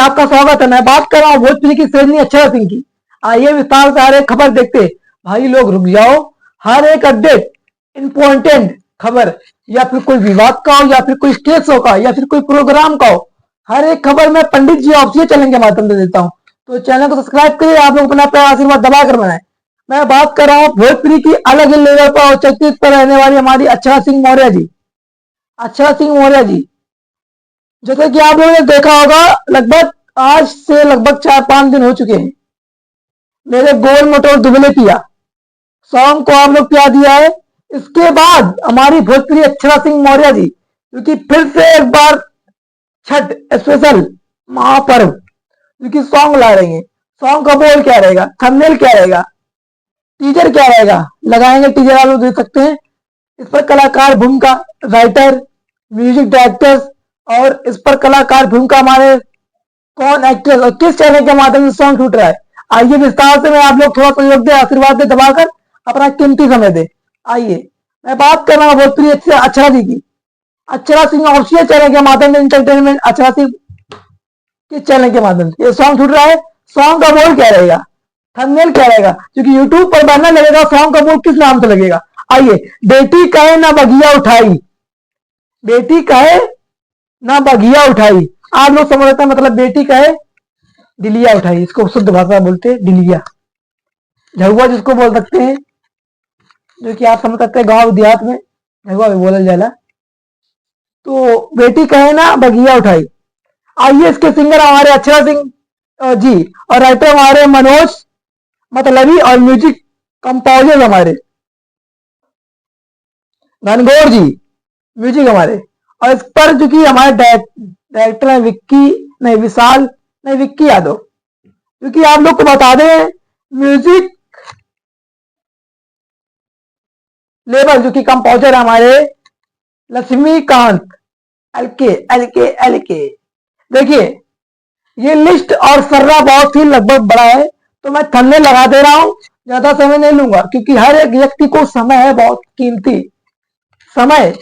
आपका स्वागत है। मैं बात कर रहा हूँ भोजपुरी की श्रेणी अक्षरा सिंह की। आइए विस्तार से हर एक खबर देखते। भाई लोग रुक जाओ, हर एक अपडेट इंपॉर्टेंट खबर, या फिर कोई विवाद का हो, या फिर कोई स्टेज शो का, या फिर कोई प्रोग्राम का हो, हर एक खबर मैं पंडित जी ऑफिशियल चैनल के माध्यम से देता हूँ। तो चैनल को सब्सक्राइब करिए, आप लोग अपना प्यार आशीर्वाद दबा कर बनाए। मैं बात कर रहा हूँ भोजपुरी की अलग ही लेवल पर और चर्चित पर रहने वाली हमारी अक्षरा सिंह मौर्य जी। अक्षरा सिंह मौर्य जी, जैसे कि आप लोगों ने देखा होगा, लगभग आज से लगभग 4-5 दिन हो चुके हैं, मेरे गोल मटोल दुबले पिया सॉन्ग को आप लोग क्या दिया है। इसके बाद हमारी भोजपुरी अक्षरा सिंह मौर्य जी, क्योंकि फिर से एक बार छठ स्पेशल महापर्व क्योंकि सॉन्ग ला रही है। सॉन्ग का बोल क्या रहेगा, थंबनेल क्या रहेगा, टीजर क्या रहेगा, लगाएंगे टीजर, आप लोग देख सकते हैं। इस पर कलाकार भूमिका, राइटर, म्यूजिक डायरेक्टर्स, और इस पर कलाकार भूमिका हमारे कौन, एक्ट्रेस और किस चैनल के माध्यम से सॉन्ग छूट रहा है। आइए विस्तार से मैं आप लोग थोड़ा सहयोग दे, आशीर्वाद दे, दबाकर अपना कीमती समय दे। आइए मैं बात कर रहा हूँ भोजपुरी अक्षरा जी की। अक्षरा सिंह ऑफिशियल चैनल के माध्यम से, इंटरटेनमेंट अक्षरा सिंह के चैनल के माध्यम से ये सॉन्ग छूट रहा है। सॉन्ग का बोल क्या रहेगा, थंबनेल क्या रहेगा, क्योंकि यूट्यूब पर बैनर लगेगा, सॉन्ग का बोल किस नाम से लगेगा। आइए, बेटी कहे ना बगिया उठाई, बेटी कहे ना बगिया उठाई, आप लोग समझ सकते हैं मतलब बेटी कहे डिलिया उठाई, इसको शुद्ध भाषा बोलते हैं डिलिया, झगुआ जिसको बोल सकते हैं, जो कि आप समझ सकते हैं गांव देहात में झगुआ भी बोला जाला। तो बेटी कहे ना बगिया उठाई। आइए, इसके सिंगर हमारे अक्षरा सिंह जी, और राइटर हमारे मनोज मतलबी, और म्यूजिक कंपोजर हमारे घनघोर जी, म्यूजिक हमारे। और इस पर जो कि हमारे डायरेक्टर है विशाल नहीं विक्की यादव, क्योंकि आप लोग को बता दें म्यूजिक लेवल जो कि कंपोजर हमारे लक्ष्मीकांत एल के। देखिए, ये लिस्ट और सर्रा बहुत ही लगभग बड़ा है, तो मैं थंबनेल लगा दे रहा हूं, ज्यादा समय नहीं लूंगा, क्योंकि हर एक व्यक्ति को समय है बहुत कीमती। समय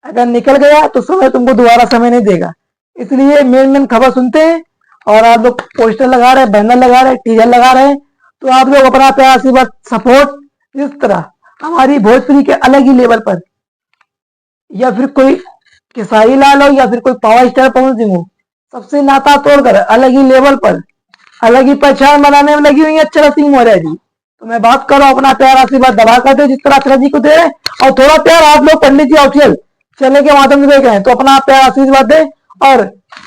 अगर निकल गया तो समय तुमको दोबारा समय नहीं देगा। इसलिए मेन खबर सुनते हैं, और आप लोग पोस्टर लगा रहे हैं, बैनर लगा रहे हैं, टीजर लगा रहे हैं, तो आप लोग अपना प्यार आशीर्वाद सपोर्ट, जिस तरह हमारी भोजपुरी के अलग ही लेवल पर, या फिर कोई खेसारी लाल हो, या फिर कोई पावर स्टार पवन सिंह हो, सबसे नाता तोड़कर अलग ही लेवल पर अलग ही पहचान बनाने में लगी हुई है अक्षरा सिंह मौर्य जी। तो मैं बात कर रहा हूँ, अपना प्यार आशीर्वाद दबा कर दे, जिस तरह अक्षरा जी को दे रहे हैं, और थोड़ा प्यार आप लोग पंडित जी ऑफिशियल चैनल के माध्यम से देख रहे हैं, तो अपना प्यार आशीर्वाद दे, और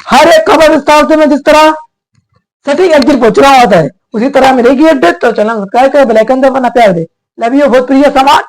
हर एक खबर विस्तार से मैं जिस तरह सटीक एक्टिव पहुंच रहा होता है, उसी तरह मेरी अपडेट। तो चैनल सब्सक्राइब कर बेल आइकन दे, अपना प्यार दे। लव यू भोजपुरी समाज।